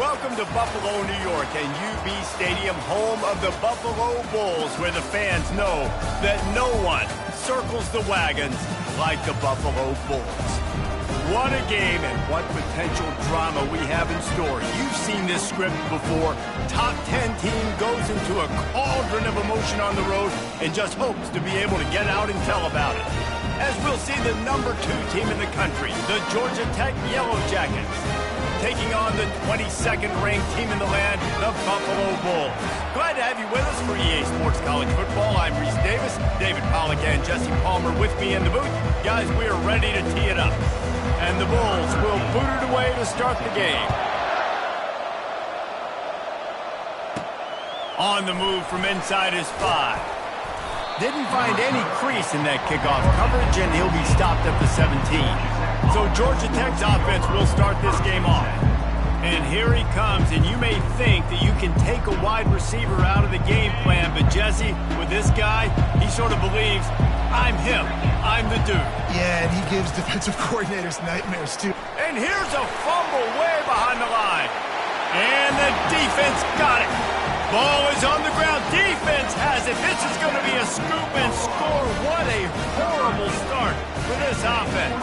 Welcome to Buffalo, New York, and UB Stadium, home of the Buffalo Bulls, where the fans know that no one circles the wagons like the Buffalo Bulls. What a game and what potential drama we have in store. You've seen this script before. Top 10 team goes into a cauldron of emotion on the road and just hopes to be able to get out and tell about it. As we'll see the number 2 team in the country, the Georgia Tech Yellow Jackets, taking on the 22nd ranked team in the land, the Buffalo Bulls. Glad to have you with us for EA Sports College Football. I'm Reese Davis, David Pollack and Jesse Palmer with me in the booth. Guys, we are ready to tee it up. And the Bulls will boot it away to start the game. On the move from inside his 5. Didn't find any crease in that kickoff coverage, and he'll be stopped at the 17. So Georgia Tech's offense will start this game off. And here he comes, and you may think that you can take a wide receiver out of the game plan, but Jesse, with this guy, he sort of believes, I'm him, I'm the dude. Yeah, and he gives defensive coordinators nightmares, too. And here's a fumble way behind the line. And the defense got it. Ball is on the ground. Defense has it. This is going to be a scoop and score. What a horrible start for this offense.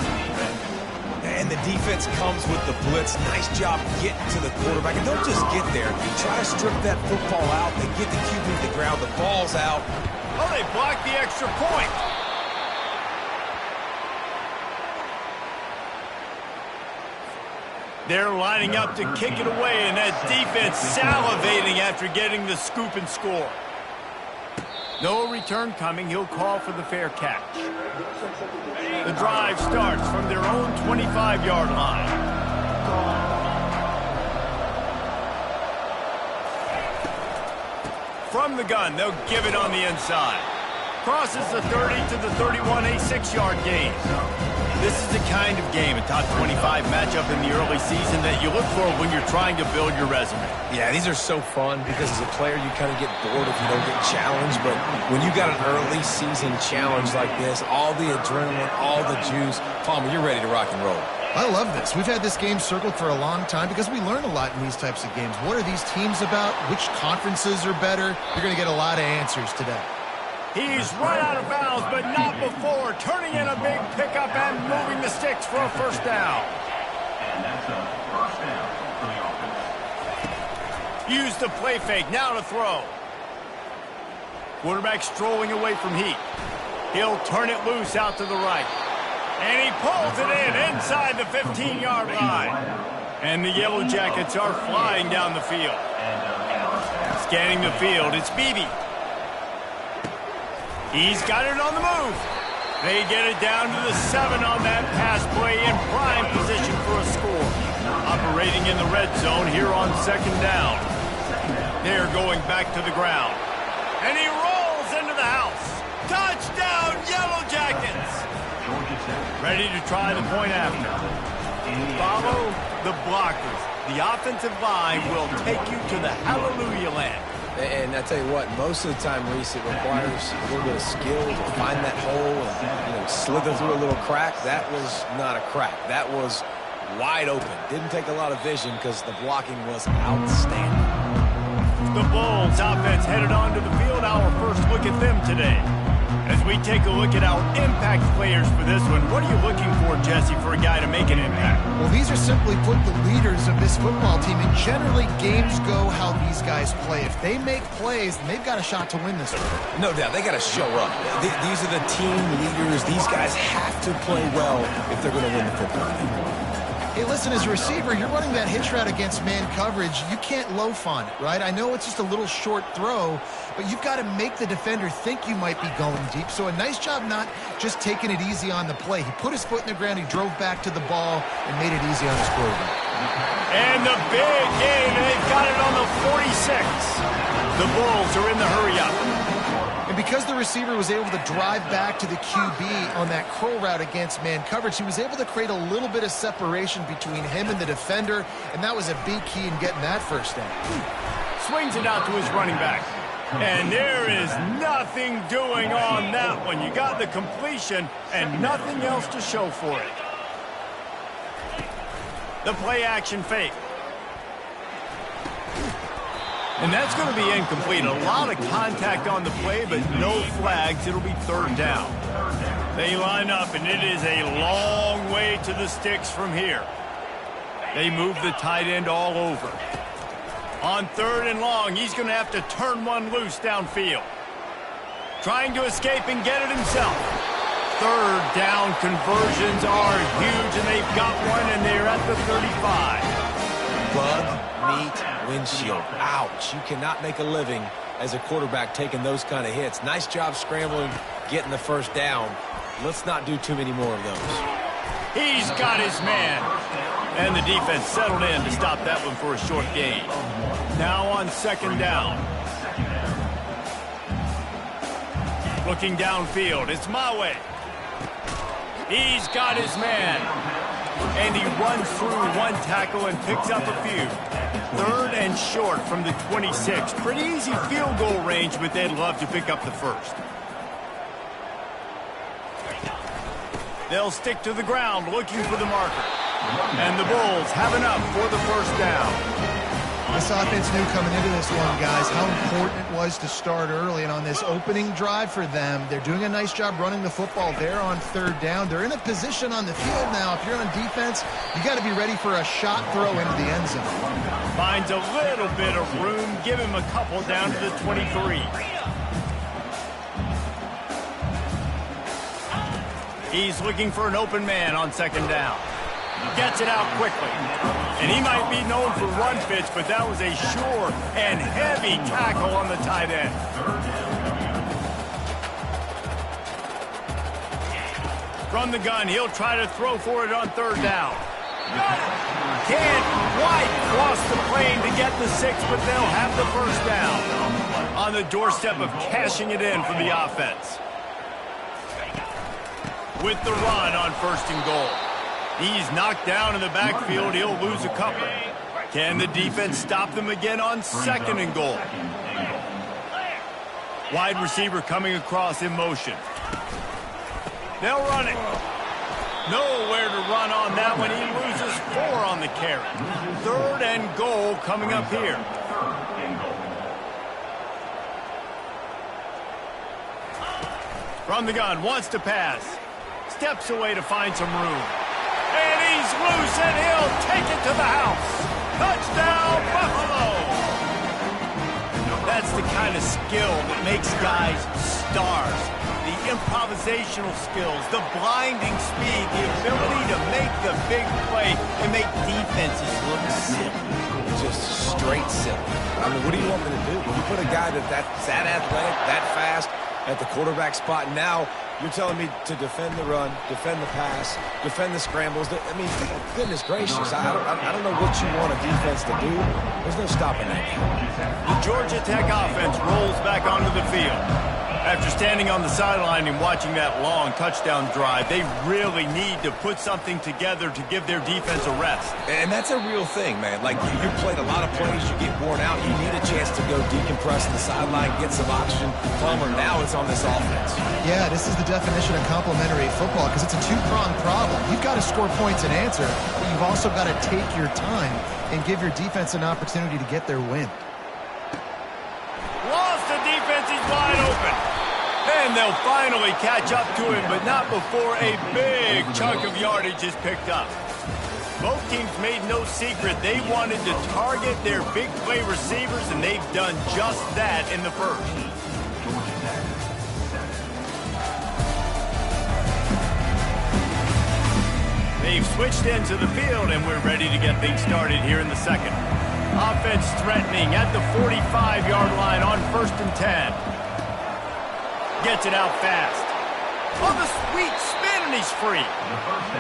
And the defense comes with the blitz. Nice job getting to the quarterback. And don't just get there. Try to strip that football out. They get the QB to the ground. The ball's out. Oh, they blocked the extra point. They're lining up to kick it away, and that defense salivating after getting the scoop and score. No return coming. He'll call for the fair catch. The drive starts from their own 25-yard line. From the gun, they'll give it on the inside. Crosses the 30 to the 31, a 6-yard gain. This is the kind of game, a top 25 matchup in the early season, that you look for when you're trying to build your resume. Yeah, these are so fun because as a player you kind of get bored if you don't get challenged, but when you got an early season challenge like this, all the adrenaline, all the juice, Palmer, you're ready to rock and roll. I love this. We've had this game circled for a long time because we learn a lot in these types of games. What are these teams about? Which conferences are better? You're going to get a lot of answers today. He's right out of bounds, but not before. Turning in a big pickup and moving the sticks for a first down. And that's a first down for the offense. Use the play fake, now to throw. Quarterback strolling away from heat. He'll turn it loose out to the right. And he pulls it in inside the 15-yard line. And the Yellow Jackets are flying down the field. Scanning the field, it's Beebe. He's got it on the move. They get it down to the 7 on that pass play in prime position for a score. Operating in the red zone here on 2nd down. They're going back to the ground. And he rolls into the house. Touchdown, Yellow Jackets. Ready to try the point after. Follow the blockers. The offensive line will take you to the hallelujah land. And I tell you what, most of the time, Reese, it requires a little bit of skill to find that hole and slither through a little crack. That was not a crack. That was wide open. Didn't take a lot of vision because the blocking was outstanding. The Bulls offense headed onto the field. Our first look at them today. As we take a look at our impact players for this one, what are you looking for, Jesse, for a guy to make an impact? Well, these are simply put the leaders of this football team, and generally games go how these guys play. If they make plays, then they've got a shot to win this one. No doubt. They got to show up. These are the team leaders. These guys have to play well if they're going to win the football game. Hey, listen, as a receiver, you're running that hitch route against man coverage. You can't loaf on it, right? I know it's just a little short throw, but you've got to make the defender think you might be going deep. So a nice job not just taking it easy on the play. He put his foot in the ground, he drove back to the ball, and made it easy on his quarterback. And the big game, and they've got it on the 46. The Bulls are in the hurry-up. And because the receiver was able to drive back to the QB on that curl route against man coverage, he was able to create a little bit of separation between him and the defender, and that was a big key in getting that first down. Swings it out to his running back. And there is nothing doing on that one. You got the completion and nothing else to show for it. The play action fake. And that's going to be incomplete. A lot of contact on the play, but no flags. It'll be third down. They line up, and it is a long way to the sticks from here. They move the tight end all over. On third and long, he's going to have to turn one loose downfield. Trying to escape and get it himself. Third down conversions are huge, and they've got one, and they're at the 35. Bug, meat, windshield. Ouch. You cannot make a living as a quarterback taking those kind of hits. Nice job scrambling, getting the first down. Let's not do too many more of those. He's got his man. And the defense settled in to stop that one for a short gain. Now on second down. Looking downfield. It's my way. He's got his man. And he runs through one tackle and picks up a few. Third and short from the 26. Pretty easy field goal range, but they'd love to pick up the first. They'll stick to the ground looking for the marker. And the Bulls have enough for the first down. This offense knew coming into this one, guys, how important it was to start early. And on this opening drive for them, they're doing a nice job running the football there on third down. They're in a position on the field now. If you're on defense, you got to be ready for a shot throw into the end zone. Finds a little bit of room. Give him a couple down to the 23. He's looking for an open man on second down. Gets it out quickly. And he might be known for run fits, but that was a sure and heavy tackle on the tight end. From the gun, he'll try to throw for it on third down. Can't quite cross the plane to get the 6, but they'll have the first down. On the doorstep of cashing it in for the offense. With the run on first and goal. He's knocked down in the backfield. He'll lose a couple. Can the defense stop them again on second and goal? Wide receiver coming across in motion. They'll run it. Nowhere to run on that one. He loses 4 on the carry. Third and goal coming up here. From the gun, wants to pass. Steps away to find some room. And he's loose, and he'll take it to the house. Touchdown, Buffalo! That's the kind of skill that makes guys stars. The improvisational skills, the blinding speed, the ability to make the big play and make defenses look silly. Just straight silly. I mean, what do you want me to do? You put a guy that's that athletic, that fast, at the quarterback spot, and now you're telling me to defend the run, defend the pass, defend the scrambles. I mean, goodness gracious, I don't know what you want a defense to do. There's no stopping that. The Georgia Tech offense rolls back onto the field. After standing on the sideline and watching that long touchdown drive, they really need to put something together to give their defense a rest. And that's a real thing, man. Like, you played a lot of plays, you get worn out, you need a chance to go decompress the sideline, get some oxygen. Plummer, now it's on this offense. Yeah, this is the definition of complementary football because it's a two-pronged problem. You've got to score points and answer, but you've also got to take your time and give your defense an opportunity to get their win. Lost the defense, he's wide open. And they'll finally catch up to him, but not before a big chunk of yardage is picked up. Both teams made no secret they wanted to target their big play receivers, and they've done just that in the first. They've switched into the field, and we're ready to get things started here in the second. Offense threatening at the 45-yard line on 1st and 10. Gets it out fast. Oh, the sweet spin, and he's free.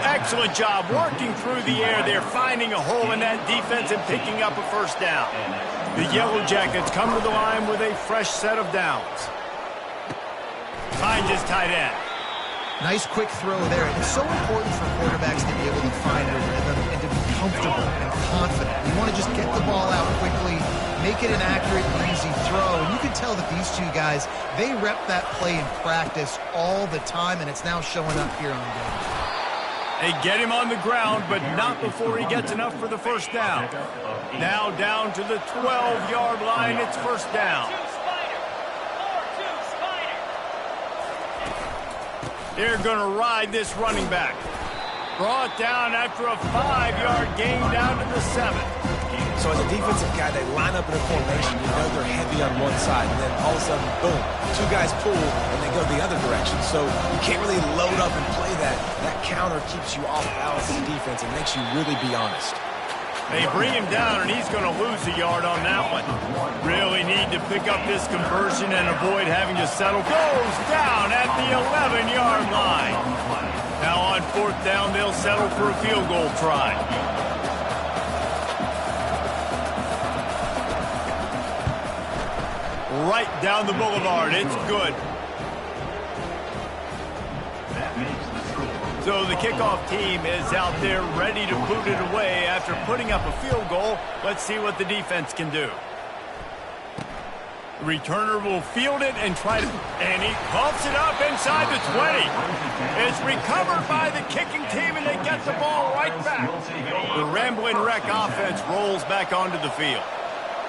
Excellent job working through the air. They're finding a hole in that defense and picking up a first down. The Yellow Jackets come to the line with a fresh set of downs. Finds his tight end. Nice quick throw there. It's so important for quarterbacks to be able to find a rhythm and to be comfortable and confident. You want to just get the ball out quickly, make it an accurate and easy throw. And you can tell that these two guys, they rep that play in practice all the time, and it's now showing up here on game. They get him on the ground, but not before he gets enough for the first down. Now down to the 12-yard line, it's first down. They're going to ride this running back. Brought down after a 5-yard gain down to the 7. So as a defensive guy, they line up in a formation. You know they're heavy on one side, and then all of a sudden, boom, 2 guys pull, and they go the other direction. So you can't really load up and play that. That counter keeps you off balance as a defense and makes you really be honest. They bring him down, and he's going to lose a yard on that one. Really need to pick up this conversion and avoid having to settle. Goes down at the 11-yard line. Now on fourth down, they'll settle for a field goal try. Right down the boulevard. It's good. So the kickoff team is out there ready to boot it away after putting up a field goal. Let's see what the defense can do. The returner will field it and try to... And he pumps it up inside the 20. It's recovered by the kicking team, and they get the ball right back. The Ramblin' Wreck offense rolls back onto the field.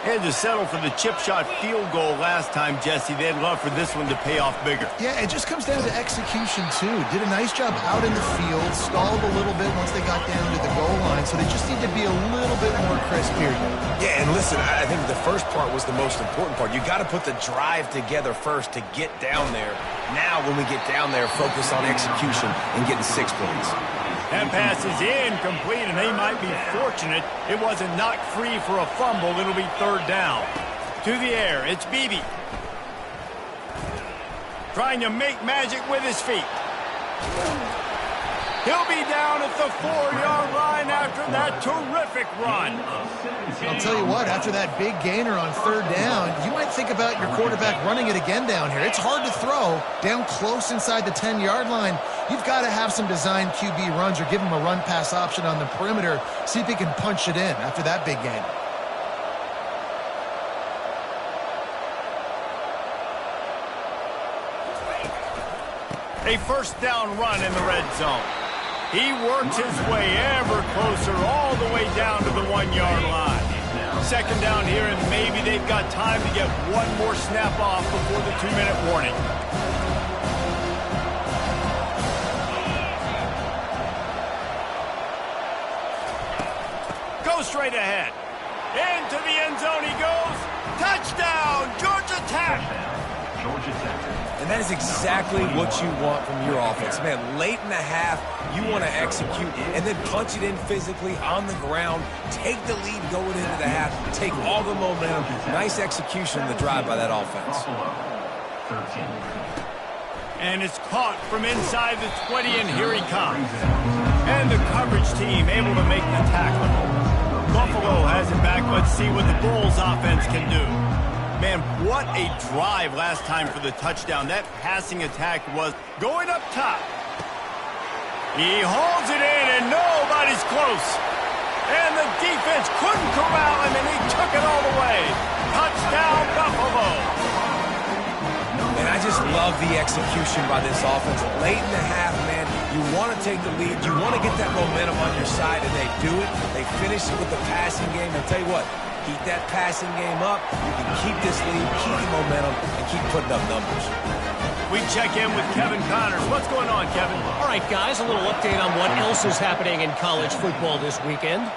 Had to settle for the chip shot field goal last time, Jesse. They'd love for this one to pay off bigger. Yeah, it just comes down to execution, too. Did a nice job out in the field, stalled a little bit once they got down to the goal line, so they just need to be a little bit more crisp here. Yeah, and listen, I think the first part was the most important part. You got to put the drive together first to get down there. Now, when we get down there, focus on execution and getting 6 points. That pass is incomplete, and they might be fortunate it wasn't knocked free for a fumble. It'll be third down. To the air, it's Beebe. Trying to make magic with his feet. He'll be down at the 4-yard line after that terrific run. I'll tell you what, after that big gainer on third down, you might think about your quarterback running it again down here. It's hard to throw down close inside the 10-yard line. You've got to have some designed QB runs or give him a run-pass option on the perimeter. See if he can punch it in after that big gain. A first down run in the red zone. He works his way ever closer all the way down to the 1-yard line. Second down here, and maybe they've got time to get one more snap off before the 2-minute warning. Straight ahead. Into the end zone he goes. Touchdown, Georgia Tech. And that is exactly what you want from your offense. Man, late in the half, you want to execute and then punch it in physically on the ground. Take the lead going into the half. Take all the momentum. Nice execution of the drive by that offense. And it's caught from inside the 20, and here he comes. And the coverage team able to make the tackle. Buffalo has it back. Let's see what the Bulls offense can do. Man, what a drive last time for the touchdown. That passing attack was going up top. He holds it in, and nobody's close. And the defense couldn't corral him, and he took it all the way. Touchdown, Buffalo. And I just love the execution by this offense. Late in the half, man, you want to take the lead. You want to get that momentum on your side, and they do it. They finish it with the passing game. I'll tell you what, keep that passing game up. You can keep this lead, keep the momentum, and keep putting up numbers. We check in with Kevin Connors. What's going on, Kevin? All right, guys, a little update on what else is happening in college football this weekend.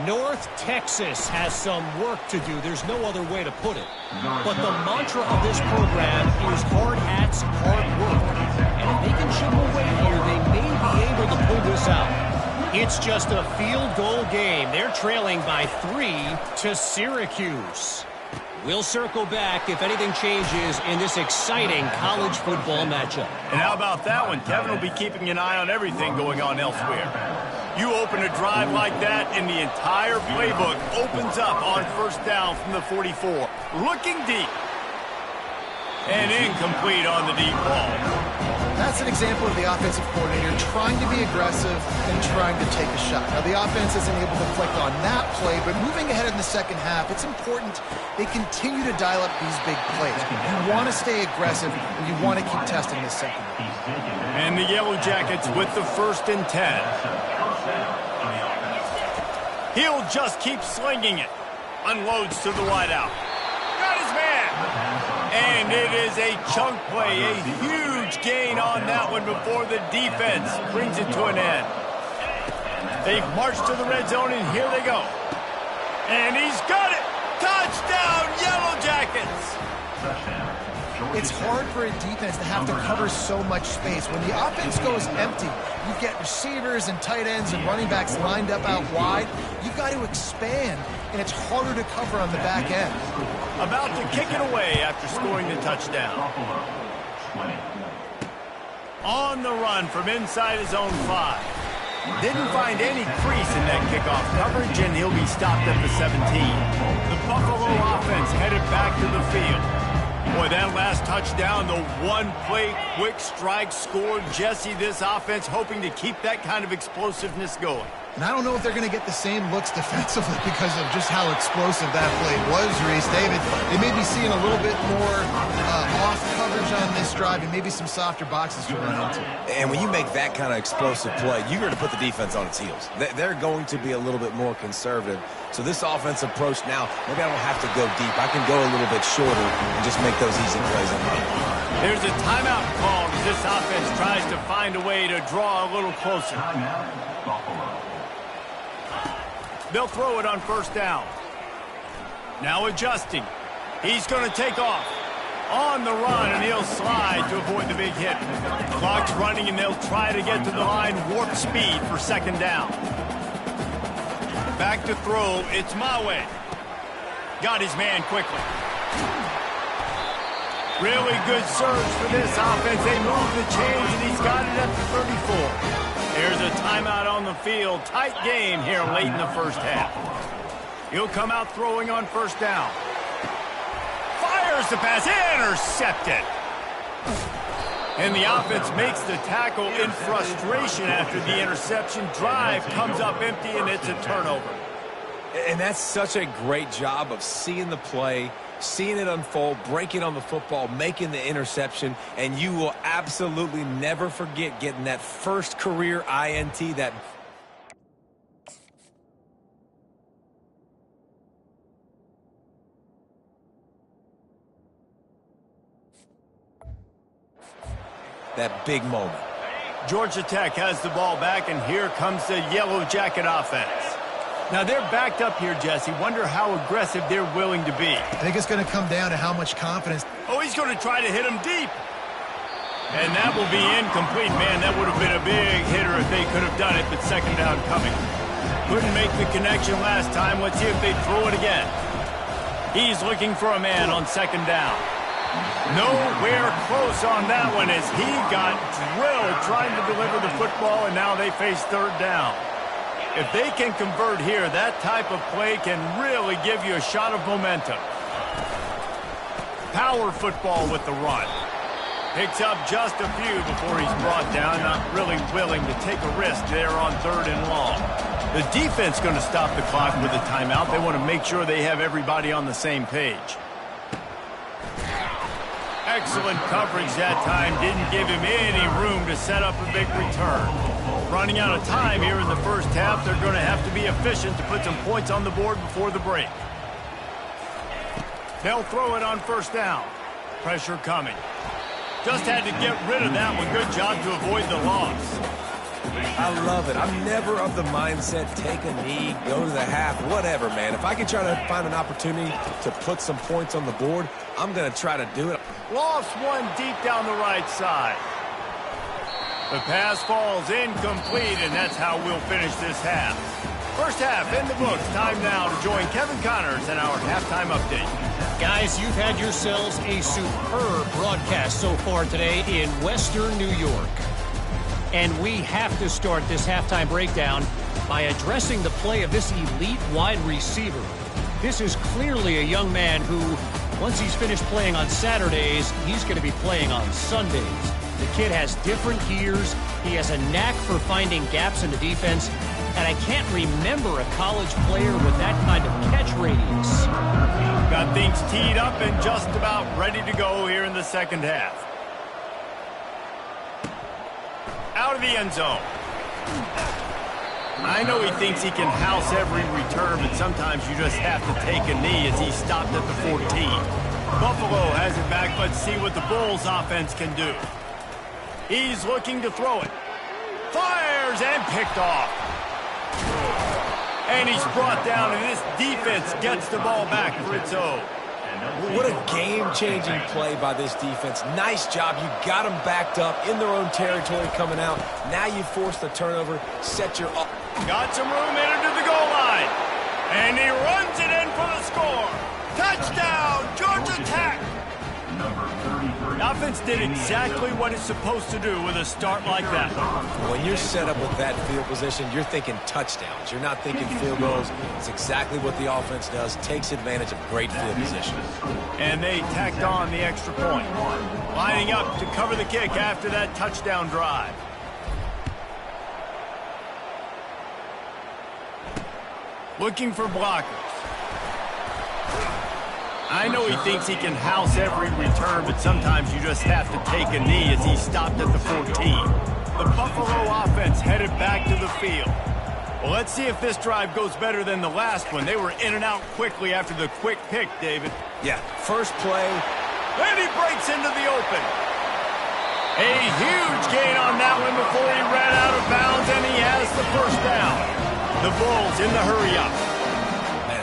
North Texas has some work to do. There's no other way to put it. But the mantra of this program is hard hats, hard work. And if they can chip away here, they may be able to pull this out. It's just a field goal game. They're trailing by 3 to Syracuse. We'll circle back if anything changes in this exciting college football matchup. And how about that one? Kevin will be keeping an eye on everything going on elsewhere. You open a drive like that, and the entire playbook opens up on first down from the 44. Looking deep. And incomplete on the deep ball. That's an example of the offensive coordinator trying to be aggressive and trying to take a shot. Now, the offense isn't able to click on that play, but moving ahead in the second half, it's important they continue to dial up these big plays. You want to stay aggressive, and you want to keep testing this second. And the Yellow Jackets with the 1st and 10. He'll just keep slinging it. Unloads to the wideout. Got his man. And it is a chunk play, a huge gain on that one before the defense brings it to an end. They've marched to the red zone, and here they go. And he's got it. Touchdown, Yellow Jackets. It's hard for a defense to have to cover so much space. When the offense goes empty, you get receivers and tight ends and running backs lined up out wide. You've got to expand, and it's harder to cover on the back end. About to kick it away after scoring the touchdown. On the run from inside his own 5. Didn't find any crease in that kickoff coverage, and he'll be stopped at the 17. The Buffalo offense headed back to the field. Boy, that last touchdown, the one-play quick strike scored. Jesse, this offense hoping to keep that kind of explosiveness going. And I don't know if they're going to get the same looks defensively because of just how explosive that play was, Reese. David, they may be seeing a little bit more off coverage on this drive and maybe some softer boxes to run into. And when you make that kind of explosive play, you're going to put the defense on its heels. They're going to be a little bit more conservative. So this offensive approach now, maybe I don't have to go deep. I can go a little bit shorter and just make those easy plays on me. There's a timeout called as this offense tries to find a way to draw a little closer. They'll throw it on 1st down. Now adjusting. He's going to take off. On the run, and he'll slide to avoid the big hit. Clock's running, and they'll try to get to the line warp speed for 2nd down. Back to throw. It's my way. Got his man quickly. Really good surge for this offense. They move the chains, and he's got it at the 34. There's a timeout on the field. Tight game here late in the 1st half. He'll come out throwing on 1st down. Fires the pass. Intercepted. And the offense makes the tackle in frustration after the interception. Drive comes up empty, and it's a turnover. And that's such a great job of seeing the play, seeing it unfold, breaking on the football, making the interception, and you will absolutely never forget getting that first career INT, that big moment. Georgia Tech has the ball back, and here comes the Yellow Jacket offense. Now, they're backed up here, Jesse. Wonder how aggressive they're willing to be. I think it's going to come down to how much confidence. Oh, he's going to try to hit him deep. And that will be incomplete. Man, that would have been a big hitter if they could have done it, but 2nd down coming. Couldn't make the connection last time. Let's see if they throw it again. He's looking for a man on 2nd down. Nowhere close on that one as he got drilled trying to deliver the football, and now they face 3rd down. If they can convert here, that type of play can really give you a shot of momentum. Power football with the run. Picks up just a few before he's brought down. Not really willing to take a risk there on 3rd and long. The defense going to stop the clock with a timeout. They want to make sure they have everybody on the same page. Excellent coverage that time. Didn't give him any room to set up a big return. Running out of time here in the 1st half. They're going to have to be efficient to put some points on the board before the break. They'll throw it on 1st down. Pressure coming. Just had to get rid of that one. Good job to avoid the loss. I love it. I'm never of the mindset, take a knee, go to the half, whatever, man. If I can try to find an opportunity to put some points on the board, I'm going to try to do it. Lost one deep down the right side. The pass falls incomplete, and that's how we'll finish this half. 1st half in the books. Time now to join Kevin Connors in our halftime update. Guys, you've had yourselves a superb broadcast so far today in Western New York. And we have to start this halftime breakdown by addressing the play of this elite wide receiver. This is clearly a young man who, once he's finished playing on Saturdays, he's going to be playing on Sundays. The kid has different gears. He has a knack for finding gaps in the defense. And I can't remember a college player with that kind of catch radius. Got things teed up and just about ready to go here in the second half. Out of the end zone. I know he thinks he can house every return, but sometimes you just have to take a knee as he stopped at the 14. Buffalo has it back. Let's see what the Bulls offense can do. He's looking to throw it. Fires and picked off. And he's brought down, and this defense gets the ball back for its own. What a game-changing play by this defense. Nice job. You got them backed up in their own territory coming out. Now you force the turnover, set your up. Got some room in into the goal line. And he runs it in for the score. Touchdown, Georgia Tech. The offense did exactly what it's supposed to do with a start like that. When you're set up with that field position, you're thinking touchdowns. You're not thinking field goals. It's exactly what the offense does. Takes advantage of great field position. And they tacked on the extra point. Lining up to cover the kick after that touchdown drive. Looking for blockers. I know he thinks he can house every return, but sometimes you just have to take a knee as he stopped at the 14. The Buffalo offense headed back to the field. Well, let's see if this drive goes better than the last one. They were in and out quickly after the quick pick, David. Yeah, first play. And he breaks into the open. A huge gain on that one before he ran out of bounds, and he has the first down. The Bulls in the hurry-up.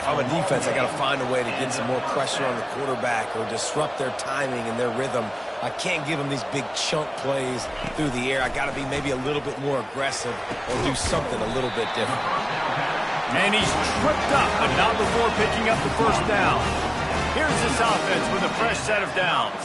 If I'm a defense, I got to find a way to get some more pressure on the quarterback or disrupt their timing and their rhythm. I can't give them these big chunk plays through the air. I got to be maybe a little bit more aggressive or do something a little bit different. And he's tripped up, but not before picking up the first down. Here's this offense with a fresh set of downs.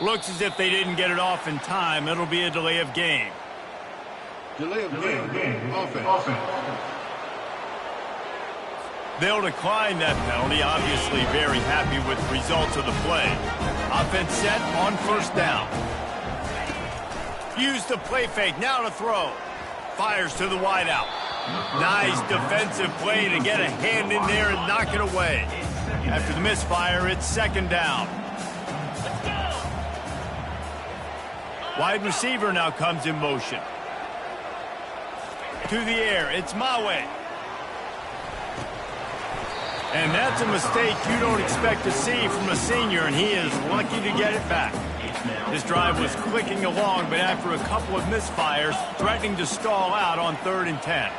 Looks as if they didn't get it off in time. It'll be a delay of game. Delay of game. Offense. They'll decline that penalty. Obviously very happy with the results of the play. Offense set on first down. Use the play fake. Now to throw. Fires to the wideout. Nice defensive play to get a hand in there and knock it away. After the misfire, it's second down. Wide receiver now comes in motion. To the air, it's Mawe. And that's a mistake you don't expect to see from a senior, and he is lucky to get it back. This drive was clicking along, but after a couple of misfires, threatening to stall out on 3rd and 10.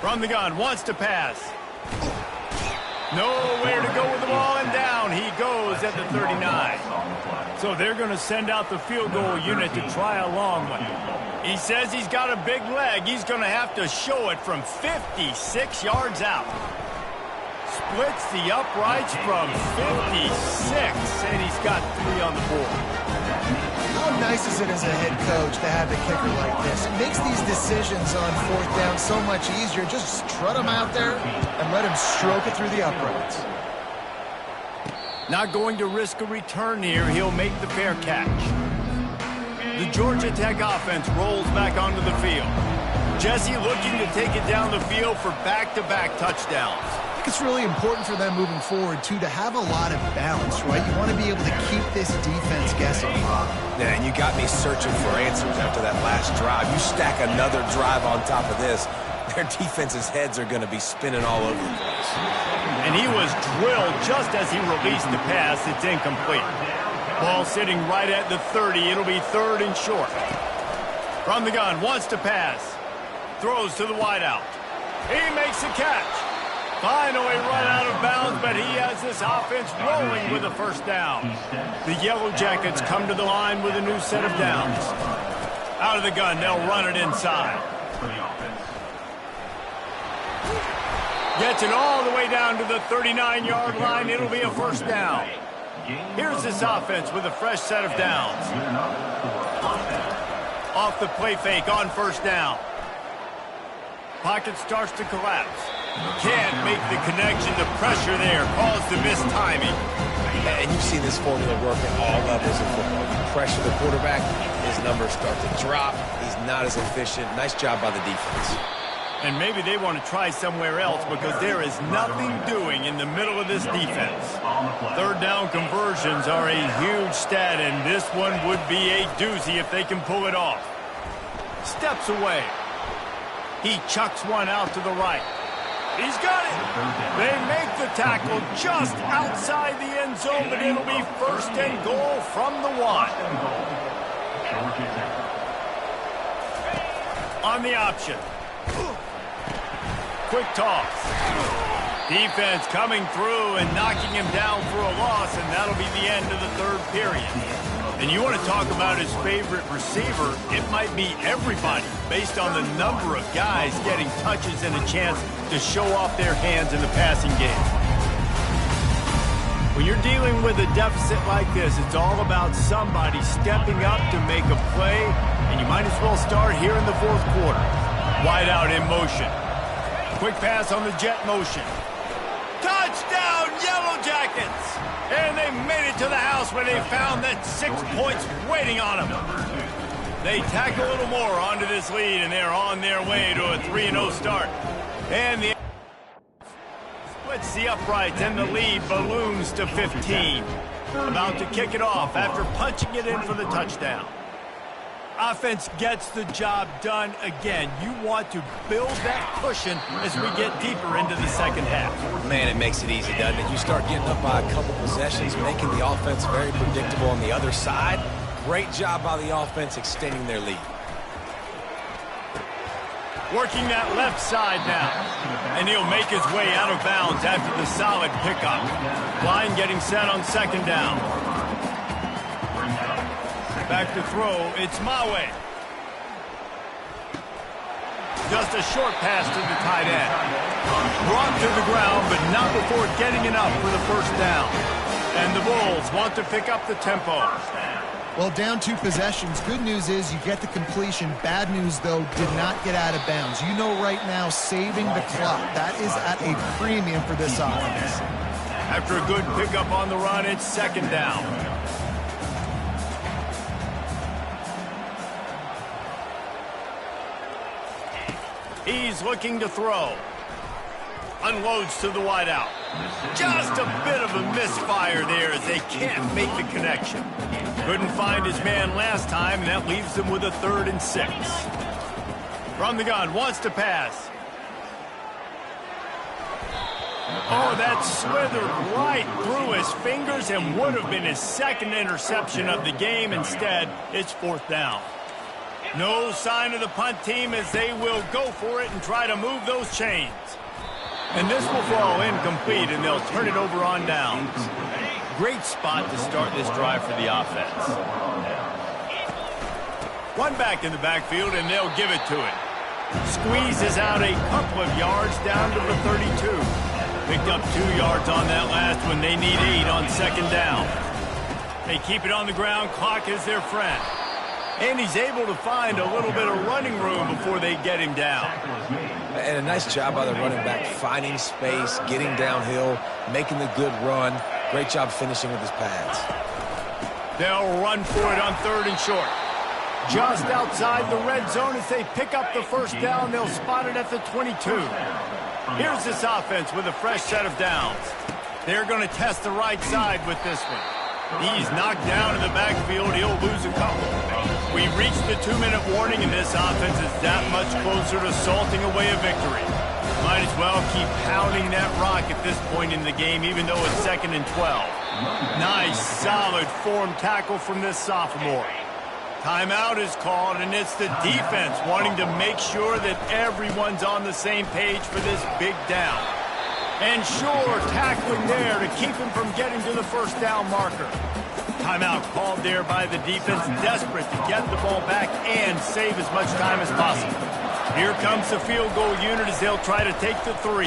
From the gun, wants to pass. Nowhere to go with the ball, and down he goes at the 39. So they're going to send out the field goal unit to try a long one. He says he's got a big leg. He's going to have to show it from 56 yards out. Splits the uprights from 56, and he's got 3 on the board. How nice is it as a head coach to have a kicker like this? It makes these decisions on 4th down so much easier. Just strut him out there and let him stroke it through the uprights. Not going to risk a return here. He'll make the fair catch. The Georgia Tech offense rolls back onto the field. Jesse looking to take it down the field for back-to-back touchdowns. I think it's really important for them moving forward, too, to have a lot of balance, right? You want to be able to keep this defense guessing. Yeah, and you got me searching for answers after that last drive. You stack another drive on top of this, their defense's heads are going to be spinning all over the place. And he was drilled just as he released the pass. It's incomplete. Ball sitting right at the 30. It'll be 3rd and short. From the gun, wants to pass. Throws to the wideout. He makes a catch. Finally run out of bounds, but he has this offense rolling with a first down. The Yellow Jackets come to the line with a new set of downs. Out of the gun, they'll run it inside. Gets it all the way down to the 39-yard line. It'll be a first down. Here's this offense with a fresh set of downs. Off the play fake on first down. Pocket starts to collapse. Can't make the connection. The pressure there caused the missed timing. And you've seen this formula work at all levels of football. You pressure the quarterback, his numbers start to drop. He's not as efficient. Nice job by the defense. And maybe they want to try somewhere else because there is nothing doing in the middle of this defense. Third down conversions are a huge stat, and this one would be a doozy if they can pull it off. Steps away. He chucks one out to the right. He's got it. They make the tackle just outside the end zone, but it'll be first and goal from the 1. On the option. Quick toss. Defense coming through and knocking him down for a loss, and that'll be the end of the third period. And you want to talk about his favorite receiver, it might be everybody based on the number of guys getting touches and a chance to show off their hands in the passing game. When you're dealing with a deficit like this, it's all about somebody stepping up to make a play, and you might as well start here in the fourth quarter. Wide out in motion. Quick pass on the jet motion. Touchdown, Yellow Jackets! And they made it to the house where they found that 6 points waiting on them. They tack a little more onto this lead, and they're on their way to a 3-0 start. And the splits the uprights, and the lead balloons to 15. About to kick it off after punching it in for the touchdown. Offense gets the job done again. You want to build that cushion as we get deeper into the second half. Man, it makes it easy, doesn't it? You start getting up by a couple possessions, making the offense very predictable on the other side. Great job by the offense extending their lead. Working that left side now. And he'll make his way out of bounds after the solid pickup. Line getting set on second down. Back to throw, it's Mawe. Just a short pass to the tight end. Brought to the ground, but not before getting enough for the first down. And the Bulls want to pick up the tempo. Well, down 2 possessions. Good news is you get the completion. Bad news, though, did not get out of bounds. You know right now, saving the clock. That is at a premium for this offense. After a good pickup on the run, it's second down. He's looking to throw. Unloads to the wideout. Just a bit of a misfire there as they can't make the connection. Couldn't find his man last time, and that leaves them with a 3rd and 6. From the gun, wants to pass. Oh, that slithered right through his fingers and would have been his second interception of the game. Instead, it's 4th down. No sign of the punt team as they will go for it and try to move those chains. And this will fall incomplete, and they'll turn it over on downs. Great spot to start this drive for the offense. One back in the backfield, and they'll give it to it. Squeezes out a couple of yards down to the 32. Picked up 2 yards on that last one. They need 8 on second down. They keep it on the ground. Clock is their friend. And he's able to find a little bit of running room before they get him down. And a nice job by the running back, finding space, getting downhill, making the good run. Great job finishing with his pads. They'll run for it on 3rd and short. Just outside the red zone as they pick up the first down. They'll spot it at the 22. Here's this offense with a fresh set of downs. They're going to test the right side with this one. He's knocked down in the backfield. He'll lose a couple. We reached the 2-minute warning, and this offense is that much closer to salting away a victory. Might as well keep pounding that rock at this point in the game, even though it's 2nd and 12. Nice, solid form tackle from this sophomore. Timeout is called, and it's the defense wanting to make sure that everyone's on the same page for this big down. And sure, tackling there to keep him from getting to the first down marker. Timeout called there by the defense, desperate to get the ball back and save as much time as possible. Here comes the field goal unit as they'll try to take the 3.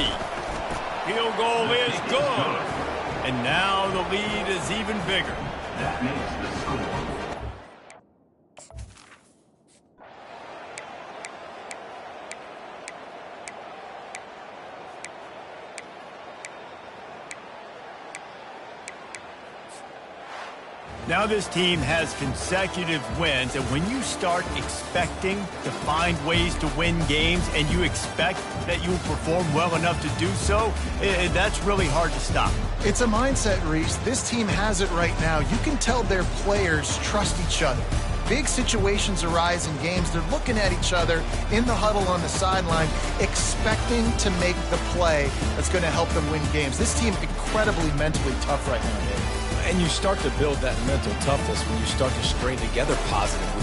Field goal is good. And now the lead is even bigger. That makes the score. Now this team has consecutive wins, and when you start expecting to find ways to win games and you expect that you will perform well enough to do so, that's really hard to stop. It's a mindset, Reese. This team has it right now. You can tell their players trust each other. Big situations arise in games. They're looking at each other in the huddle on the sideline, expecting to make the play that's going to help them win games. This team incredibly mentally tough right now, Dave. And you start to build that mental toughness when you start to string together positive